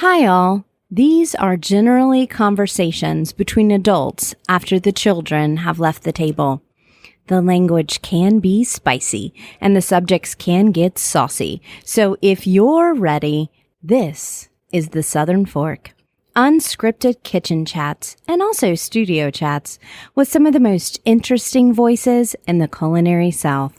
Hi all. These are generally conversations between adults after the children have left the table. The language can be spicy and the subjects can get saucy. So if you're ready, this is the Southern Fork. Unscripted kitchen chats and also studio chats with some of the most interesting voices in the culinary South.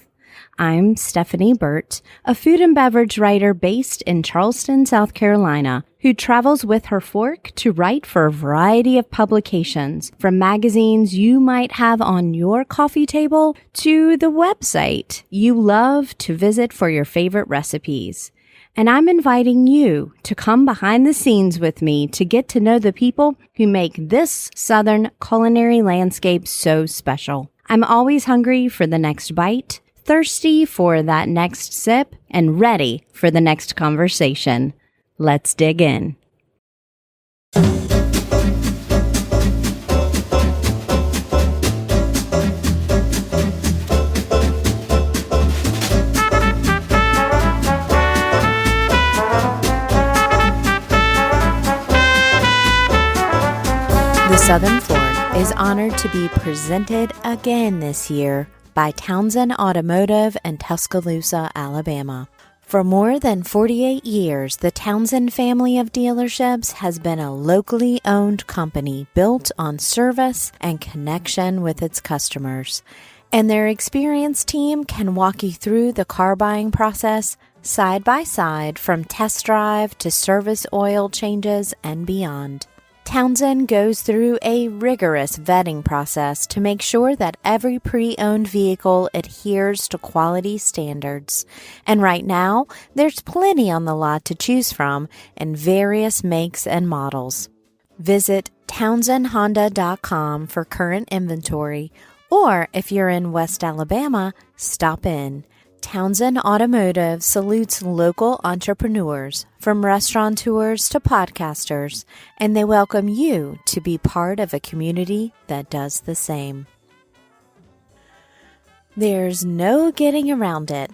I'm Stephanie Burt, a food and beverage writer based in Charleston, South Carolina, who travels with her fork to write for a variety of publications, from magazines you might have on your coffee table to the website you love to visit for your favorite recipes. And I'm inviting you to come behind the scenes with me to get to know the people who make this Southern culinary landscape so special. I'm always hungry for the next bite, thirsty for that next sip, and ready for the next conversation. Let's dig in. The Southern Fork is honored to be presented again this year by Townsend Automotive in Tuscaloosa, Alabama. For more than 48 years, the Townsend family of dealerships has been a locally owned company built on service and connection with its customers. And their experienced team can walk you through the car buying process side by side, from test drive to service oil changes and beyond. Townsend goes through a rigorous vetting process to make sure that every pre-owned vehicle adheres to quality standards. And right now, there's plenty on the lot to choose from in various makes and models. Visit townsendhonda.com for current inventory, or if you're in West Alabama, stop in. Townsend Automotive salutes local entrepreneurs, from restaurateurs to podcasters, and they welcome you to be part of a community that does the same. There's no getting around it.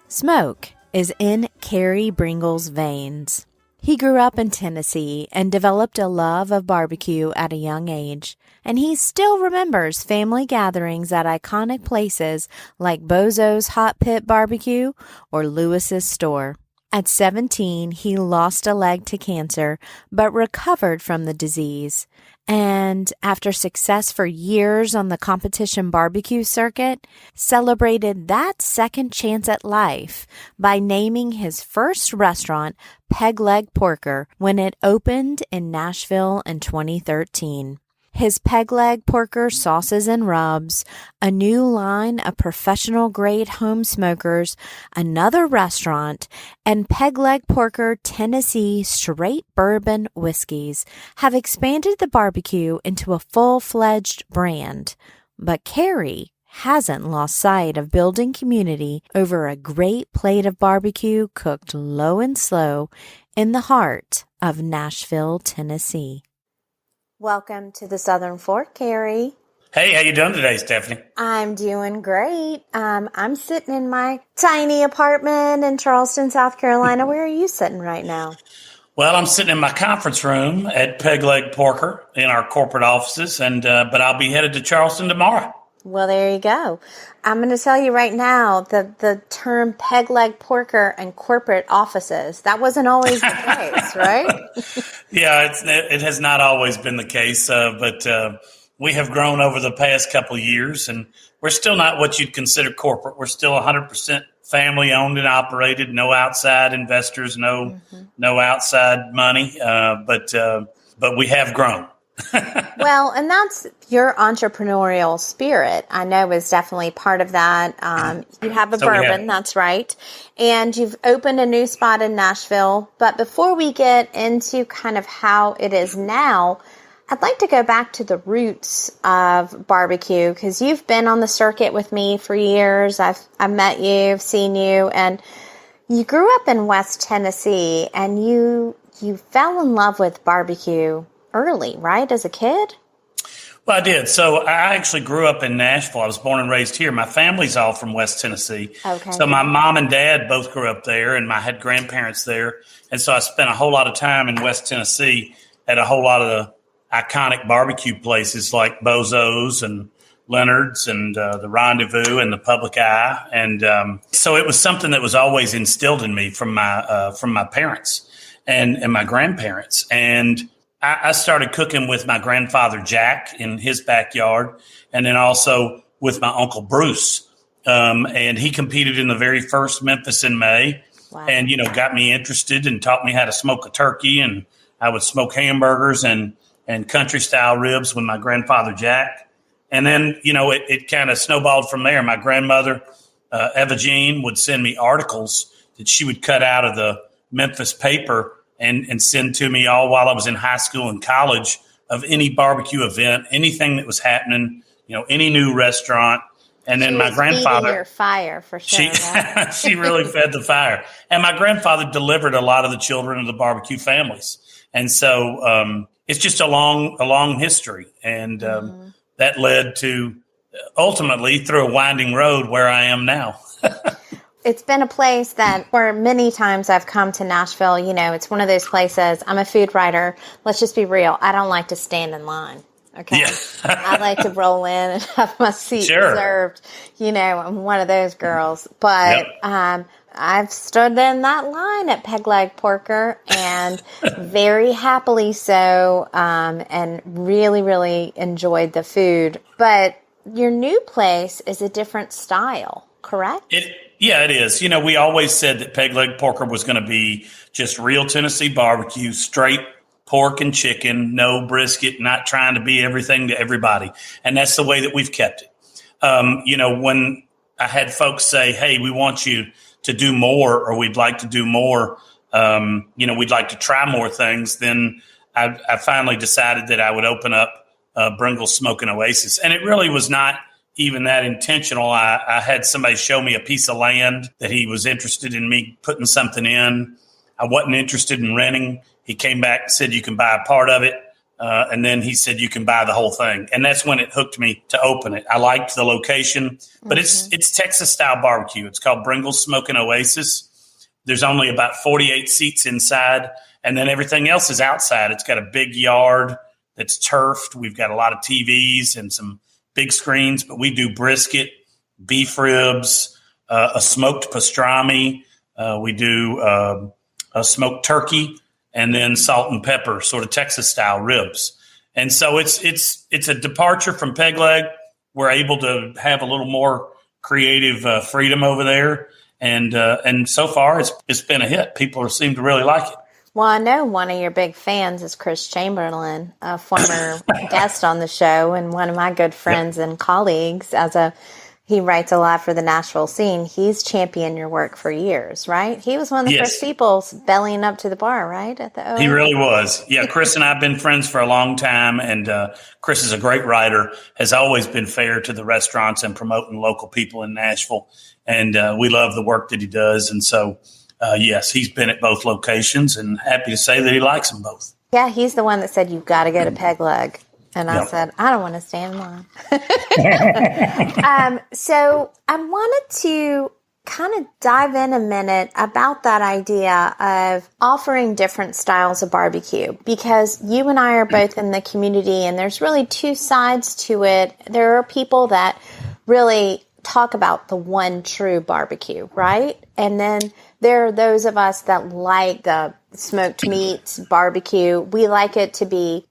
Smoke is in Carey Bringle's veins. He grew up in Tennessee and developed a love of barbecue at a young age, and he still remembers family gatherings at iconic places like Bozo's Hot Pit Barbecue or Lewis's store. At 17, he lost a leg to cancer, but recovered from the disease. And after success for years on the competition barbecue circuit, celebrated that second chance at life by naming his first restaurant Peg Leg Porker when it opened in Nashville in 2013. His Peg Leg Porker sauces and rubs, a new line of professional-grade home smokers, another restaurant, and Peg Leg Porker Tennessee straight bourbon whiskeys have expanded the barbecue into a full-fledged brand. But Carey hasn't lost sight of building community over a great plate of barbecue cooked low and slow in the heart of Nashville, Tennessee. Welcome to the Southern Fork, Carey. Hey, how you doing today, Stephanie? I'm doing great. I'm sitting in my tiny apartment in Charleston, South Carolina. Where are you sitting right now? Well, I'm sitting in my conference room at Peg Leg Porker in our corporate offices, but I'll be headed to Charleston tomorrow. Well, there you go. I'm going to tell you right now, the term Peg Leg Porker and corporate offices, that wasn't always the case, right? Yeah, it has not always been the case, but we have grown over the past couple of years, and we're still not what you'd consider corporate. We're still 100% family owned and operated, no outside investors, no outside money, but we have grown. Well, and that's your entrepreneurial spirit, I know, is definitely part of that. You have a bourbon, that's right. And you've opened a new spot in Nashville. But before we get into kind of how it is now, I'd like to go back to the roots of barbecue, because you've been on the circuit with me for years. I've met you, I've seen you, and you grew up in West Tennessee, and you fell in love with barbecue early, right, as a kid? Well, I did. So I actually grew up in Nashville. I was born and raised here. My family's all from West Tennessee. Okay. So my mom and dad both grew up there, and I had grandparents there. And so I spent a whole lot of time in West Tennessee at a whole lot of the iconic barbecue places like Bozo's and Leonard's and the Rendezvous and the Public Eye. And so it was something that was always instilled in me from my parents and my grandparents. And I started cooking with my grandfather, Jack, in his backyard, and then also with my uncle, Bruce. And he competed in the very first Memphis in May. Wow. And, got me interested and taught me how to smoke a turkey. And I would smoke hamburgers and country style ribs with my grandfather, Jack. And then, it kind of snowballed from there. My grandmother, Eva Jean, would send me articles that she would cut out of the Memphis paper and send to me all while I was in high school and college of any barbecue event, anything that was happening, any new restaurant. And then my grandfather, your fire for sure. She really fed the fire. And my grandfather delivered a lot of the children of the barbecue families. And so it's just a long history. And that led to ultimately through a winding road where I am now. It's been a place that where many times I've come to Nashville, it's one of those places. I'm a food writer. Let's just be real. I don't like to stand in line. Okay. Yeah. I like to roll in and have my seat reserved. I'm one of those girls. But I've stood in that line at Peg Leg Porker and very happily so, and really, really enjoyed the food. But your new place is a different style, correct? Yeah, it is. We always said that Peg Leg Porker was going to be just real Tennessee barbecue, straight pork and chicken, no brisket, not trying to be everything to everybody. And that's the way that we've kept it. When I had folks say, hey, we want you to do more, or we'd like to do more, we'd like to try more things, then I finally decided that I would open up Bringle Smoking Oasis. And it really was not even that intentional. I had somebody show me a piece of land that he was interested in me putting something in. I wasn't interested in renting. He came back and said, you can buy a part of it. And then he said, you can buy the whole thing. And that's when it hooked me to open it. I liked the location, but it's Texas style barbecue. It's called Bringle Smoking Oasis. There's only about 48 seats inside, and then everything else is outside. It's got a big yard that's turfed. We've got a lot of TVs and some big screens, but we do brisket, beef ribs, a smoked pastrami. We do a smoked turkey, and then salt and pepper, sort of Texas style ribs. And so it's a departure from Peg Leg. We're able to have a little more creative freedom over there. And so far it's been a hit. People seem to really like it. Well, I know one of your big fans is Chris Chamberlain, a former guest on the show and one of my good friends and colleagues. He writes a lot for the Nashville scene. He's championed your work for years, right? He was one of the first people bellying up to the bar, right? At the He really was. Yeah, Chris and I have been friends for a long time, and Chris is a great writer, has always been fair to the restaurants and promoting local people in Nashville. And we love the work that he does. And so, yes, he's been at both locations, and happy to say that he likes them both. Yeah, he's the one that said, you've got to go to Peg Leg. And I said, I don't want to stand in line. So I wanted to kind of dive in a minute about that idea of offering different styles of barbecue, because you and I are both in the community, and there's really two sides to it. There are people that really talk about the one true barbecue, right? And then there are those of us that like the smoked meats barbecue. We like it to be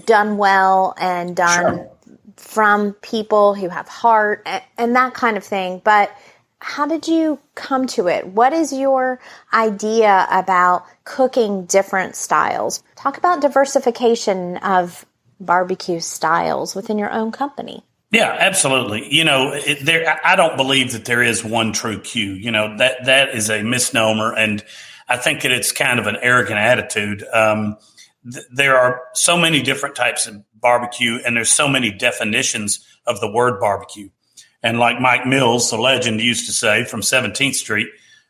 done well and done from people who have heart and that kind of thing. But how did you come to it? What is your idea about cooking different styles? Talk about diversification of barbecue styles within your own company. Yeah, absolutely. I don't believe that there is one true cue. That is a misnomer. And I think that it's kind of an arrogant attitude. There are so many different types of barbecue, and there's so many definitions of the word barbecue. And like Mike Mills, the legend, used to say from 17th Street,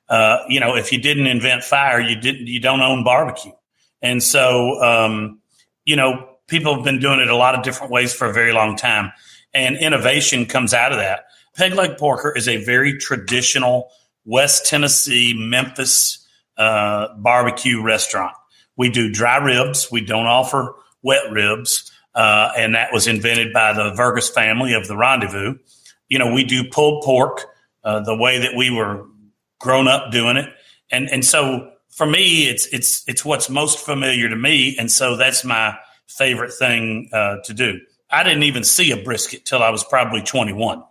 if you didn't invent fire, you don't own barbecue. And so, People have been doing it a lot of different ways for a very long time. And innovation comes out of that. Peg leg porker is a very traditional West Tennessee, Memphis barbecue restaurant. We do dry ribs. We don't offer wet ribs. And that was invented by the Vergas family of the Rendezvous. We do pulled pork the way that we were grown up doing it. And so for me, it's what's most familiar to me. And so that's my favorite thing to do. I didn't even see a brisket till I was probably 21.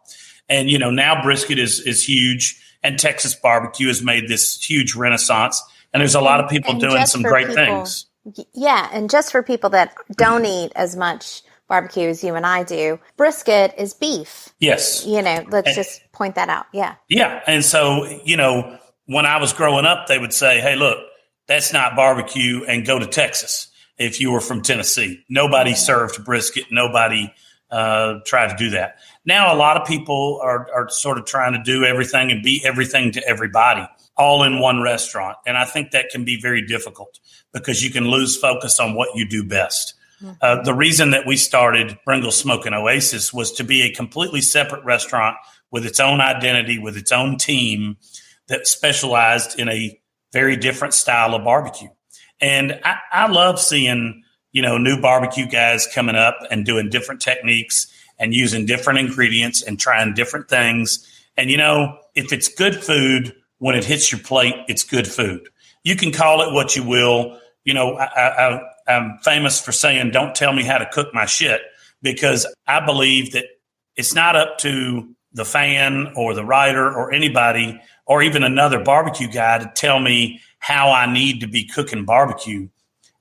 And, now brisket is huge, and Texas barbecue has made this huge renaissance. And there's a lot of people doing some great things. Yeah. And just for people that don't eat as much barbecue as you and I do, brisket is beef. Yes. Let's just point that out. Yeah. Yeah. And so, when I was growing up, they would say, hey, look, that's not barbecue, and go to Texas. If you were from Tennessee, nobody served brisket. Nobody tried to do that. Now, a lot of people are sort of trying to do everything and be everything to everybody all in one restaurant. And I think that can be very difficult because you can lose focus on what you do best. The reason that we started Bringle Smoke and Oasis was to be a completely separate restaurant with its own identity, with its own team that specialized in a very different style of barbecue. And I love seeing, new barbecue guys coming up and doing different techniques and using different ingredients and trying different things. And, if it's good food, when it hits your plate, it's good food. You can call it what you will. I'm famous for saying, don't tell me how to cook my shit, because I believe that it's not up to the fan or the writer or anybody or even another barbecue guy to tell me how I need to be cooking barbecue.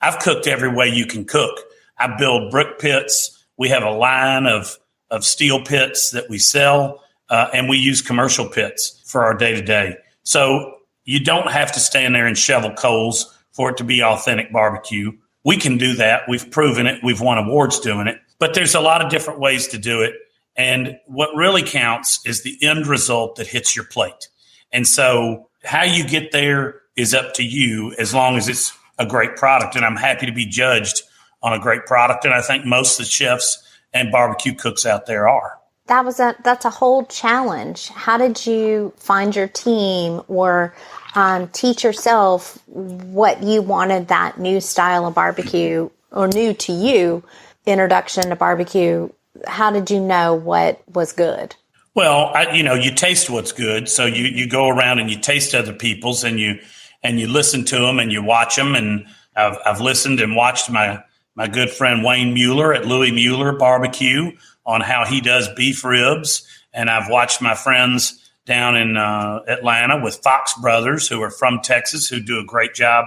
I've cooked every way you can cook. I build brick pits. We have a line of steel pits that we sell, and we use commercial pits for our day-to-day. So you don't have to stand there and shovel coals for it to be authentic barbecue. We can do that. We've proven it. We've won awards doing it. But there's a lot of different ways to do it. And what really counts is the end result that hits your plate. And so how you get there is up to you, as long as it's a great product. And I'm happy to be judged on a great product. And I think most of the chefs and barbecue cooks out there are. That's a whole challenge. How did you find your team or teach yourself what you wanted that new style of barbecue, or new to you introduction to barbecue? How did you know what was good? Well, you taste what's good. So you go around and you taste other people's, and you listen to them and you watch them. And I've listened and watched my good friend Wayne Mueller at Louis Mueller Barbecue on how he does beef ribs. And I've watched my friends down in Atlanta with Fox Brothers, who are from Texas, who do a great job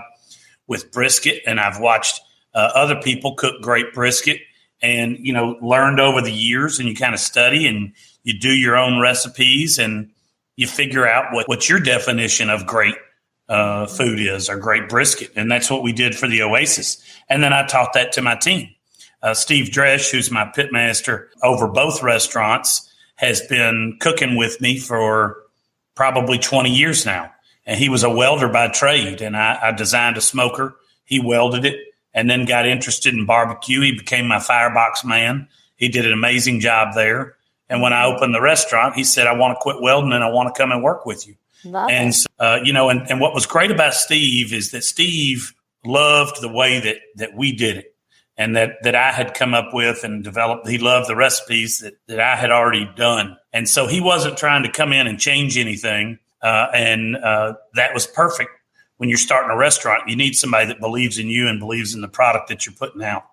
with brisket. And I've watched other people cook great brisket, and, learned over the years, and you kind of study and you do your own recipes and you figure out what your definition of great food is, or great brisket. And that's what we did for the Oasis. And then I taught that to my team. Steve Dresch, who's my pit master over both restaurants, has been cooking with me for probably 20 years now. And he was a welder by trade. And I designed a smoker. He welded it and then got interested in barbecue. He became my firebox man. He did an amazing job there. And when I opened the restaurant, he said, I want to quit welding and I want to come and work with you. Love and, it. And what was great about Steve is that Steve loved the way that we did it, and that I had come up with and developed. He loved the recipes that I had already done. And so he wasn't trying to come in and change anything. That was perfect. When you're starting a restaurant, you need somebody that believes in you and believes in the product that you're putting out.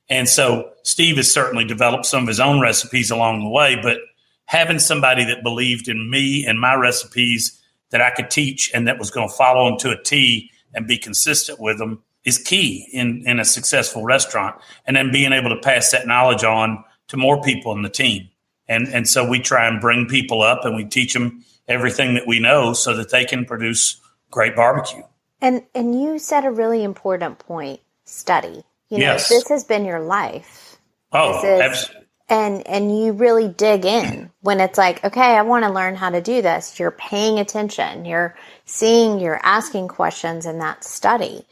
And so Steve has certainly developed some of his own recipes along the way, but having somebody that believed in me and my recipes that I could teach and that was going to follow them to a T and be consistent with them is key in a successful restaurant. And then being able to pass that knowledge on to more people in the team. And so we try and bring people up and we teach them everything that we know so that they can produce great barbecue. And you said a really important point, study. Yes. This has been your life. Oh, absolutely. And you really dig in when it's like, okay, I want to learn how to do this. You're paying attention. You're asking questions in that study.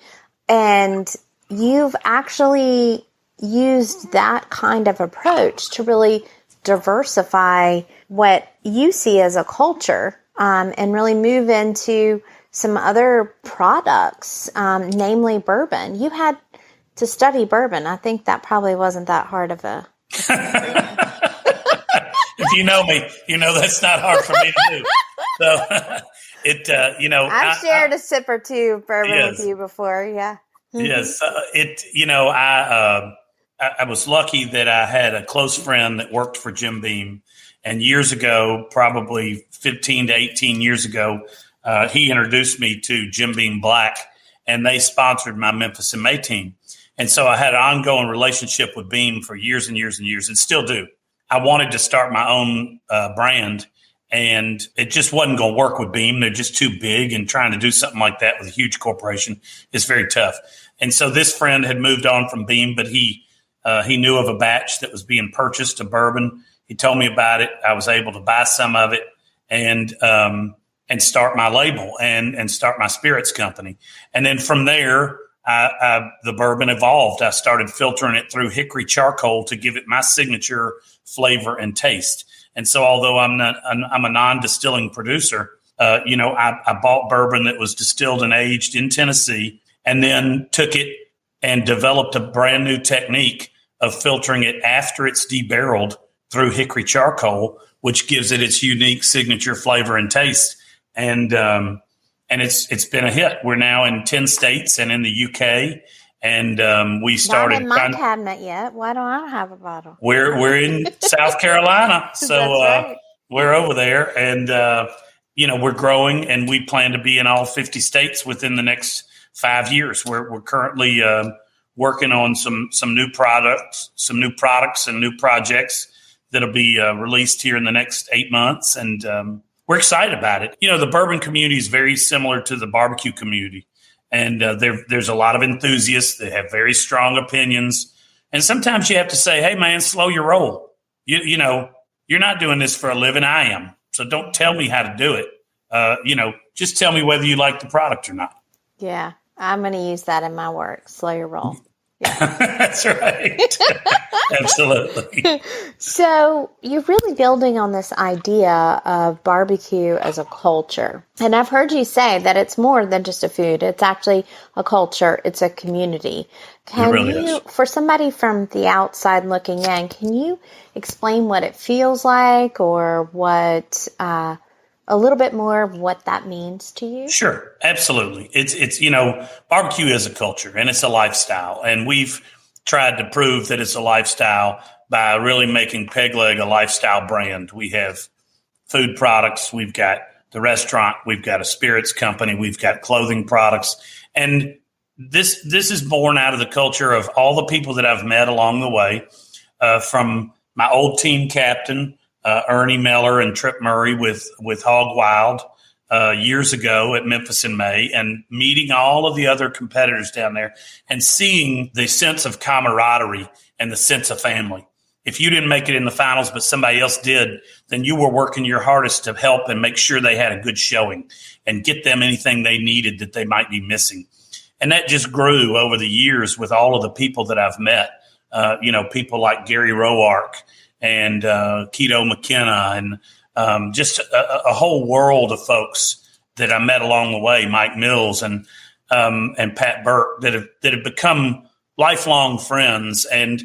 And you've actually used that kind of approach to really diversify what you see as a culture, and really move into some other products, namely bourbon. You had to study bourbon. I think that probably wasn't that hard of a... If you know me, you know that's not hard for me to do. So I've shared a sip or two of bourbon with you before. Yeah. Yes. I was lucky that I had a close friend that worked for Jim Beam. And years ago, probably 15 to 18 years ago, he introduced me to Jim Beam Black, and they sponsored my Memphis in May team. And so I had an ongoing relationship with Beam for years and years and years, and still do. I wanted to start my own brand, and it just wasn't going to work with Beam. They're just too big, and trying to do something like that with a huge corporation is very tough. And so this friend had moved on from Beam, but he knew of a batch that was being purchased of bourbon. He told me about it. I was able to buy some of it and start my label and start my spirits company. And then from there, the bourbon evolved. I started filtering it through hickory charcoal to give it my signature flavor and taste. And so, although I'm a non-distilling producer, I bought bourbon that was distilled and aged in Tennessee, and then took it and developed a brand new technique of filtering it after it's debarreled through hickory charcoal, which gives it its unique signature flavor and taste. And it's been a hit. We're now in 10 states and in the UK. And we started. Not in my cabinet yet. Why don't I have a bottle? We're in South Carolina, so right. We're over there, and we're growing, and we plan to be in all 50 states within the next 5 years. We're currently working on some new products, and new projects that'll be released here in the next 8 months, and we're excited about it. The bourbon community is very similar to the barbecue community. And there's a lot of enthusiasts that have very strong opinions. And sometimes you have to say, hey, man, slow your roll. You're not doing this for a living. I am. So don't tell me how to do it. Just tell me whether you like the product or not. Yeah, I'm going to use that in my work. Slow your roll. Yeah. That's right. Absolutely. So you're really building on this idea of barbecue as a culture. And I've heard you say that it's more than just a food. It's actually a culture. It's a community. It really is. For somebody from the outside looking in, can you explain what it feels like, or what a little bit more of what that means to you? Sure. Absolutely. It's barbecue is a culture, and it's a lifestyle. And we've tried to prove that it's a lifestyle by really making Peg Leg a lifestyle brand. We have food products. We've got the restaurant. We've got a spirits company. We've got clothing products. And this is born out of the culture of all the people that I've met along the way, from my old team captain, Ernie Miller and Trip Murray with Hog Wild years ago at Memphis in May, and meeting all of the other competitors down there and seeing the sense of camaraderie and the sense of family. If you didn't make it in the finals, but somebody else did, then you were working your hardest to help and make sure they had a good showing and get them anything they needed that they might be missing. And that just grew over the years with all of the people that I've met, people like Gary Roark and Keto McKenna, and just a whole world of folks that I met along the way, Mike Mills and Pat Burke, that have become lifelong friends. And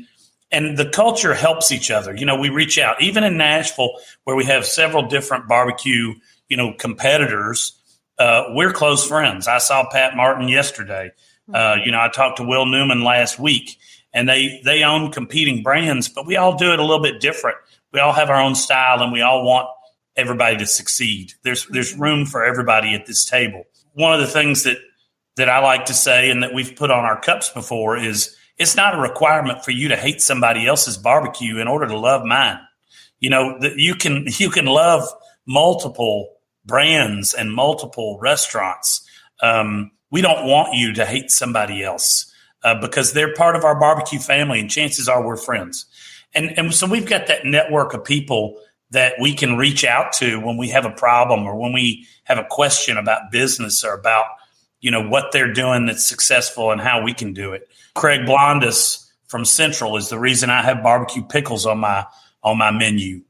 the culture helps each other. We reach out, even in Nashville, where we have several different barbecue, competitors. We're close friends. I saw Pat Martin yesterday. I talked to Will Newman last week. And they own competing brands, but we all do it a little bit different. We all have our own style, and we all want everybody to succeed. There's room for everybody at this table. One of the things that I like to say, and that we've put on our cups before, is it's not a requirement for you to hate somebody else's barbecue in order to love mine. That you can love multiple brands and multiple restaurants. We don't want you to hate somebody else. Because they're part of our barbecue family, and chances are we're friends. And so we've got that network of people that we can reach out to when we have a problem, or when we have a question about business, or about, what they're doing that's successful and how we can do it. Craig Blondus from Central is the reason I have barbecue pickles on my menu.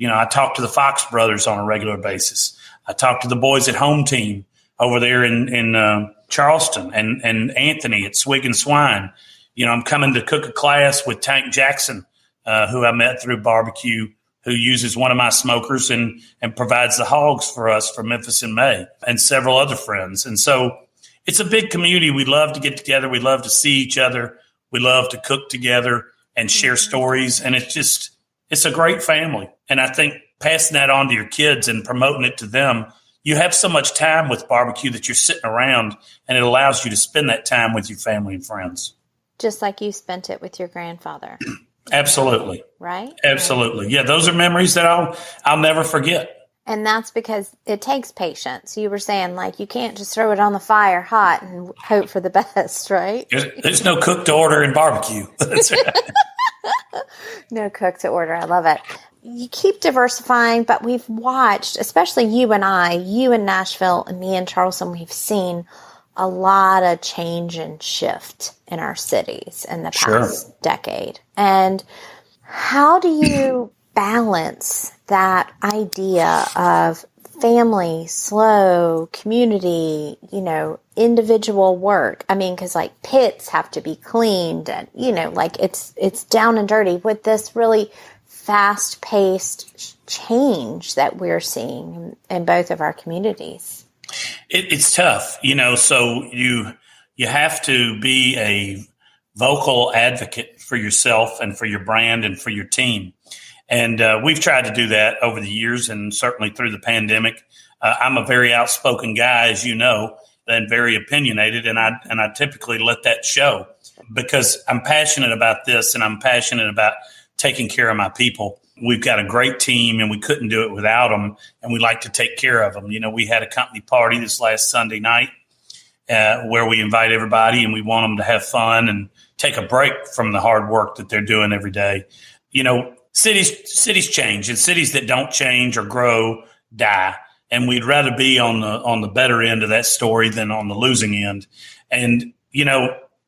I talk to the Fox brothers on a regular basis. I talk to the boys at Home Team over there in Charleston and Anthony at Swig and Swine. I'm coming to cook a class with Tank Jackson, who I met through barbecue, who uses one of my smokers and provides the hogs for us for Memphis in May, and several other friends. And so it's a big community. We love to get together. We love to see each other. We love to cook together and share stories. And it's a great family. And I think passing that on to your kids and promoting it to them, you have so much time with barbecue that you're sitting around, and it allows you to spend that time with your family and friends. Just like you spent it with your grandfather. Absolutely. Right? Absolutely. Yeah, those are memories that I'll never forget. And that's because it takes patience. You were saying, you can't just throw it on the fire hot and hope for the best, right? There's no cook to order in barbecue. That's right. No cook to order. I love it. You keep diversifying, but we've watched, especially you in Nashville and me in Charleston, we've seen a lot of change and shift in our cities in the past decade. And how do you balance that idea of family, slow, community, individual work? I mean, because pits have to be cleaned and, it's down and dirty with this really fast-paced change that we're seeing in both of our communities. It's tough, so you have to be a vocal advocate for yourself and for your brand and for your team. And we've tried to do that over the years, and certainly through the pandemic. I'm a very outspoken guy, as you know, and very opinionated, and I typically let that show because I'm passionate about this, and I'm passionate about taking care of my people. We've got a great team, and we couldn't do it without them, and we like to take care of them. We had a company party this last Sunday night where we invite everybody, and we want them to have fun and take a break from the hard work that they're doing every day. Cities change, and cities that don't change or grow die. And we'd rather be on the better end of that story than on the losing end. And,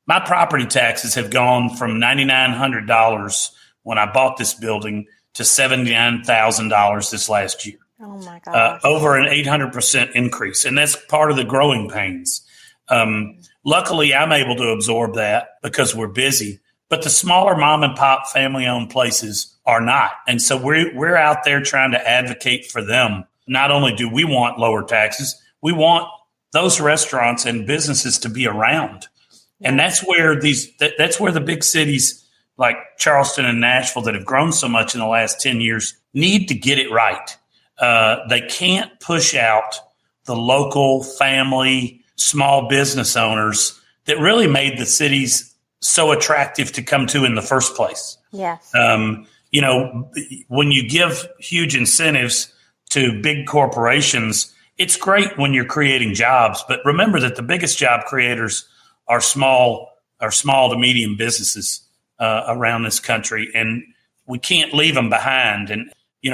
my property taxes have gone from $9,900 when I bought this building to $79,000 this last year. Oh my gosh. Over an 800% increase. And that's part of the growing pains. Luckily, I'm able to absorb that because we're busy. But the smaller mom and pop family owned places are not. And so we're out there trying to advocate for them. Not only do we want lower taxes, we want those restaurants and businesses to be around. And that's where that's where the big cities like Charleston and Nashville that have grown so much in the last 10 years need to get it right. They can't push out the local family, small business owners that really made the cities so attractive to come to in the first place. Yes. When you give huge incentives to big corporations, it's great when you're creating jobs. But remember that the biggest job creators are small to medium businesses around this country, and we can't leave them behind. And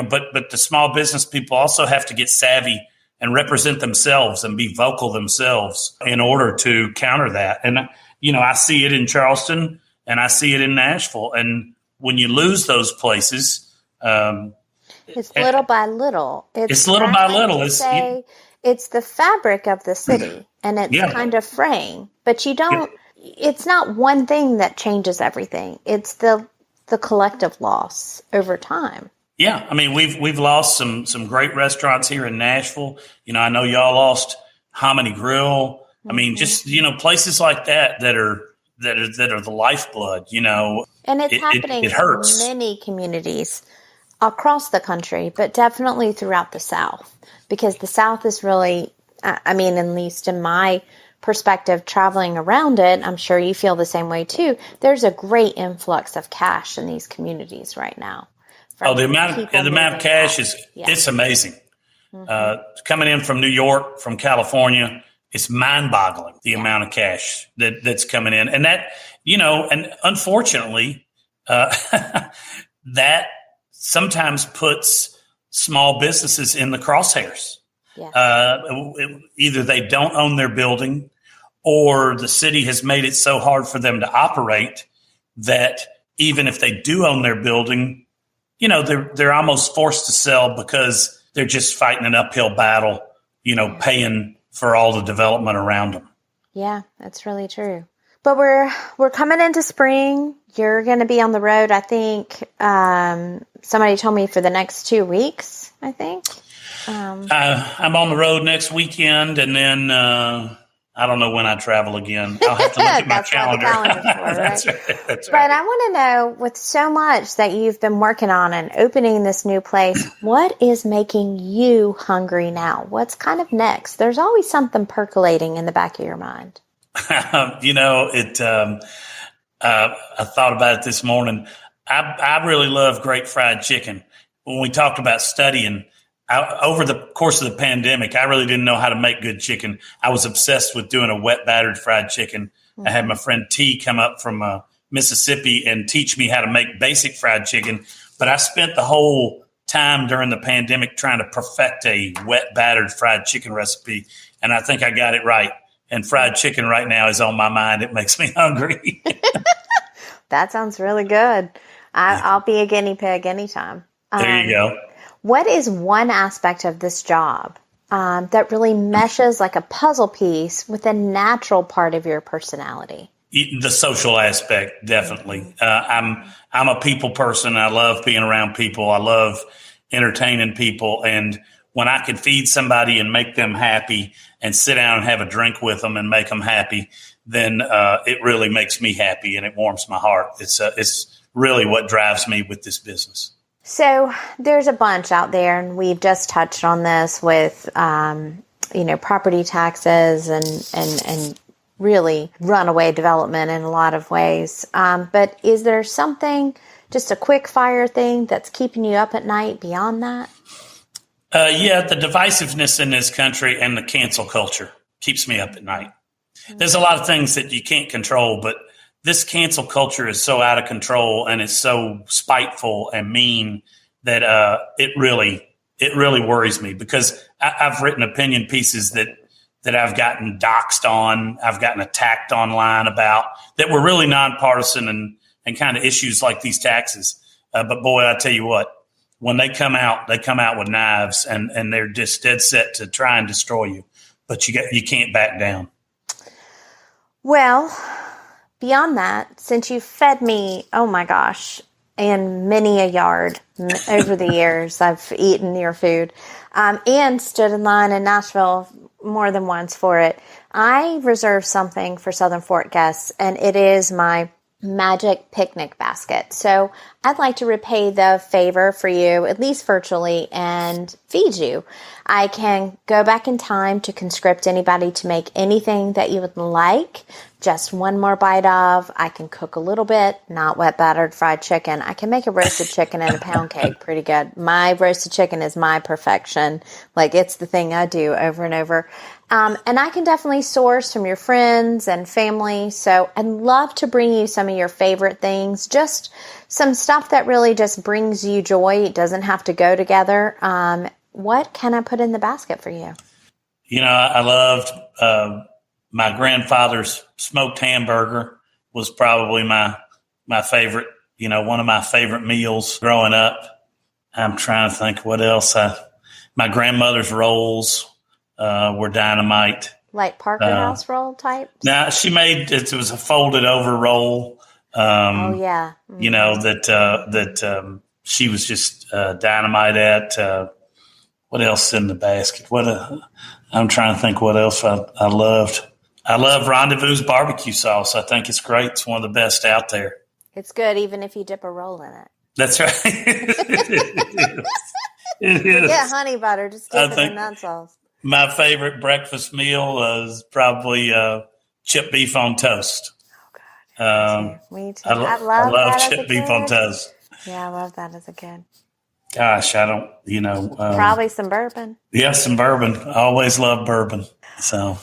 but the small business people also have to get savvy and represent themselves and be vocal themselves in order to counter that. And I see it in Charleston and I see it in Nashville. And when you lose those places, it's little by little. It's little by little. It's the fabric of the city, and it's kind of fraying. But you don't. It's not one thing that changes everything. It's the collective loss over time. Yeah, I mean we've lost some great restaurants here in Nashville. I know y'all lost Hominy Grill. I mean, just places like that are the lifeblood. And it's happening it hurts. in many communities across the country, but definitely throughout the South, because the South is really, at least in my perspective, traveling around it, I'm sure you feel the same way too. There's a great influx of cash in these communities right now. The amount of cash it's amazing. Coming in from New York, from California, it's mind-boggling the amount of cash that's coming in, and that and unfortunately, that sometimes puts small businesses in the crosshairs. Either they don't own their building, or the city has made it so hard for them to operate that even if they do own their building, they're almost forced to sell because they're just fighting an uphill battle, paying for all the development around them. Yeah, that's really true. But we're coming into spring. You're going to be on the road, I think. Somebody told me for the next 2 weeks, I think. I'm on the road next weekend, and then I don't know when I travel again. I'll have to look at my calendar. What the calendar's for, right? That's right. But I want to know, with so much that you've been working on and opening this new place, what is making you hungry now? What's kind of next? There's always something percolating in the back of your mind. I thought about it this morning. I really love great fried chicken. When we talked about studying, over the course of the pandemic, I really didn't know how to make good chicken. I was obsessed with doing a wet battered fried chicken. Mm-hmm. I had my friend T come up from Mississippi and teach me how to make basic fried chicken. But I spent the whole time during the pandemic trying to perfect a wet battered fried chicken recipe. And I think I got it right. And fried chicken right now is on my mind. It makes me hungry. That sounds really good. I'll be a guinea pig anytime. There you go. What is one aspect of this job that really meshes like a puzzle piece with a natural part of your personality? The social aspect, definitely. I'm a people person. I love being around people. I love entertaining people. And when I can feed somebody and make them happy and sit down and have a drink with them and make them happy, then it really makes me happy and it warms my heart. It's really what drives me with this business. So there's a bunch out there, and we've just touched on this with, property taxes and really runaway development in a lot of ways. But is there something, just a quick fire thing that's keeping you up at night beyond that? The divisiveness in this country and the cancel culture keeps me up at night. There's a lot of things that you can't control, but this cancel culture is so out of control and it's so spiteful and mean that it really worries me, because I've written opinion pieces that I've gotten doxxed on, I've gotten attacked online about, that were really nonpartisan and kind of issues like these taxes. But boy, I tell you what, when they come out with knives and they're just dead set to try and destroy you. But you can't back down. Well, beyond that, since you fed me, oh my gosh, in many a yard over the years, I've eaten your food and stood in line in Nashville more than once for it. I reserved something for Southern Fork guests, and it is my magic picnic basket. So I'd like to repay the favor for you, at least virtually, and feed you. I can go back in time to conscript anybody to make anything that you would like, just one more bite of. I can cook a little bit, not wet battered fried chicken. I can make a roasted chicken and a pound cake pretty good. My roasted chicken is my perfection. Like, it's the thing I do over and over. And I can definitely source from your friends and family. So I'd love to bring you some of your favorite things, just some stuff that really just brings you joy. It doesn't have to go together. What can I put in the basket for you? I loved my grandfather's smoked hamburger was probably my favorite, one of my favorite meals growing up. I'm trying to think what else. My grandmother's rolls were dynamite. Like Parker House roll type? Now, she made it was a folded over roll. Mm-hmm. That she was just dynamite at. What else in the basket? I'm trying to think what else I loved. I love Rendezvous's barbecue sauce. I think it's great. It's one of the best out there. It's good even if you dip a roll in it. That's right. It is. Yeah, honey butter. Just dip it in that sauce. My favorite breakfast meal is probably chipped beef on toast. Oh, God. Me too. I love chipped beef on toast. Yeah, I love that as a kid. Gosh, I don't, probably some bourbon. Yeah, some bourbon. I always love bourbon. So,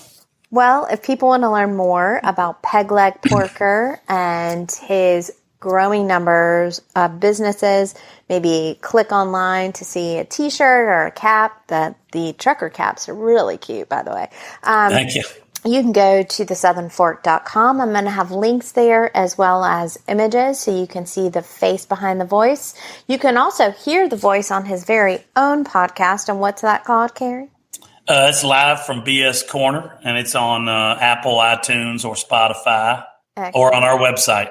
well, if people want to learn more about Peg Leg Porker and his growing numbers of businesses, maybe click online to see a t-shirt or a cap. The trucker caps are really cute, by the way. Thank you. you can go to thesouthernfork.com. I'm going to have links there as well as images so you can see the face behind the voice. You can also hear the voice on his very own podcast. And what's that called, Carey? It's live from BS Corner, and it's on Apple, iTunes, or Spotify, or on our website.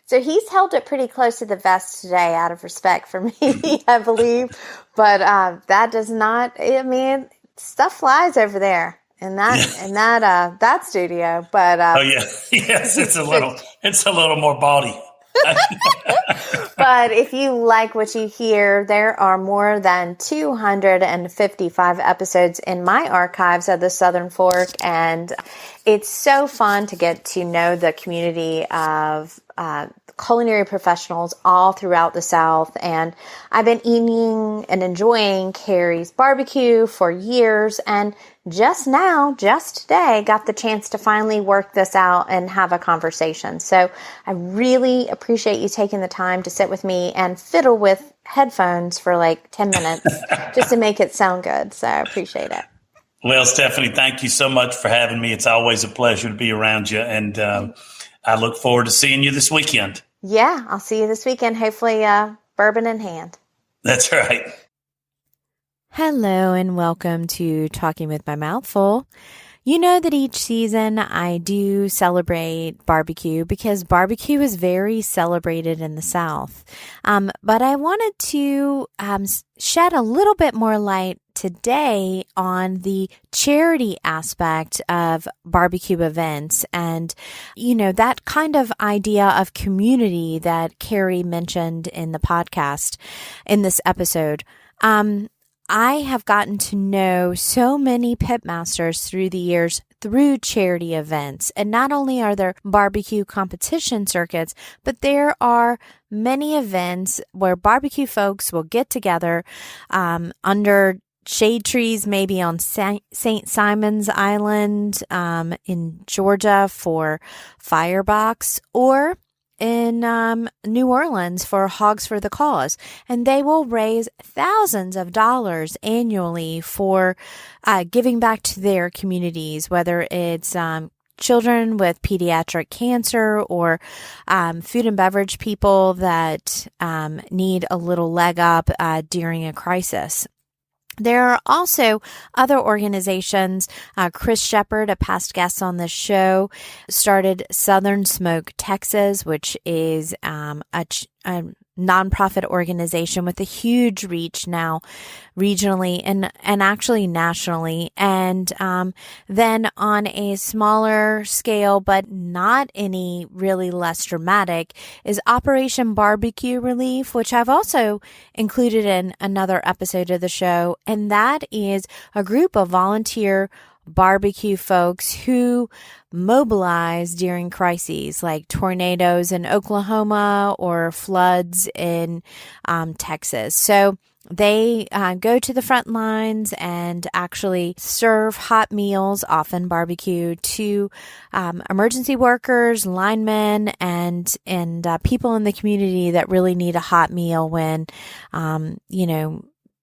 So he's held it pretty close to the vest today out of respect for me, I believe. But that does not, I mean, stuff flies over there. In that studio, but yes, it's a little more bawdy. But if you like what you hear, there are more than 255 episodes in my archives of the Southern Fork, and it's so fun to get to know the community of culinary professionals all throughout the South. And I've been eating and enjoying Carey's barbecue for years, and just today, got the chance to finally work this out and have a conversation. So I really appreciate you taking the time to sit with me and fiddle with headphones for like 10 minutes just to make it sound good. So I appreciate it. Well, Stephanie, thank you so much for having me. It's always a pleasure to be around you. And I look forward to seeing you this weekend. Yeah, I'll see you this weekend. Hopefully, bourbon in hand. That's right. Hello and welcome to Talking with My Mouth Full. You know that each season I do celebrate barbecue because barbecue is very celebrated in the South. But I wanted to shed a little bit more light today on the charity aspect of barbecue events and, you know, that kind of idea of community that Carey mentioned in the podcast in this episode. I have gotten to know so many pitmasters through the years through charity events. And not only are there barbecue competition circuits, but there are many events where barbecue folks will get together under shade trees, maybe on St. Simon's Island in Georgia for Firebox, or in New Orleans for Hogs for the Cause. And they will raise thousands of dollars annually for giving back to their communities, whether it's children with pediatric cancer or food and beverage people that need a little leg up during a crisis. There are also other organizations. Chris Shepard, a past guest on this show, started Southern Smoke Texas, which is a nonprofit organization with a huge reach now regionally and actually nationally. And then on a smaller scale, but not any really less dramatic, is Operation Barbecue Relief, which I've also included in another episode of the show. And that is a group of volunteer barbecue folks who mobilize during crises like tornadoes in Oklahoma or floods in Texas. So they go to the front lines and actually serve hot meals, often barbecue, to emergency workers, linemen, and people in the community that really need a hot meal when,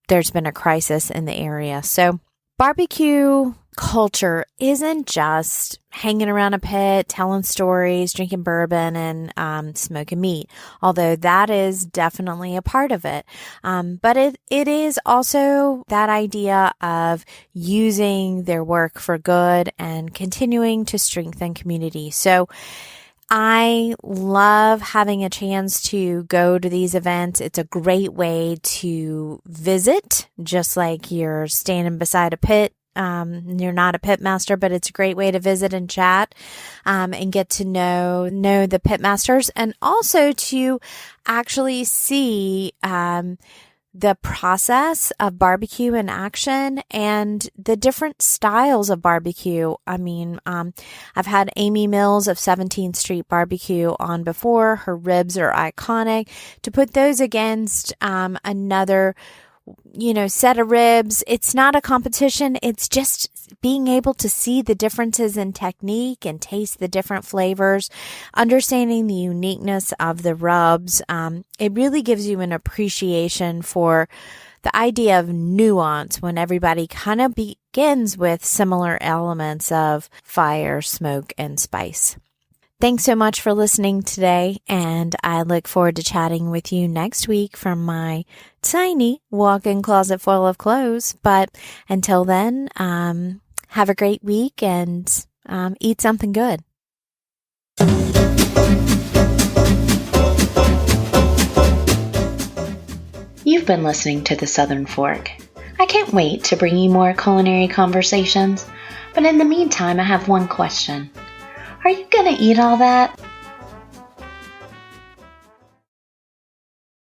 there's been a crisis in the area. So barbecue culture isn't just hanging around a pit, telling stories, drinking bourbon, and smoking meat, although that is definitely a part of it. But it is also that idea of using their work for good and continuing to strengthen community. So I love having a chance to go to these events. It's a great way to visit, just like you're standing beside a pit. You're not a pitmaster, but it's a great way to visit and chat, and get to know the pitmasters, and also to actually see, the process of barbecue in action and the different styles of barbecue. I mean, I've had Amy Mills of 17th Street Barbecue on before. Her ribs are iconic. To put those against, another set of ribs. It's not a competition. It's just being able to see the differences in technique and taste the different flavors, understanding the uniqueness of the rubs. It really gives you an appreciation for the idea of nuance when everybody kind of begins with similar elements of fire, smoke, and spice. Thanks so much for listening today, and I look forward to chatting with you next week from my tiny walk-in closet full of clothes. But until then, have a great week and eat something good. You've been listening to The Southern Fork. I can't wait to bring you more culinary conversations, but in the meantime, I have one question. Are you gonna eat all that?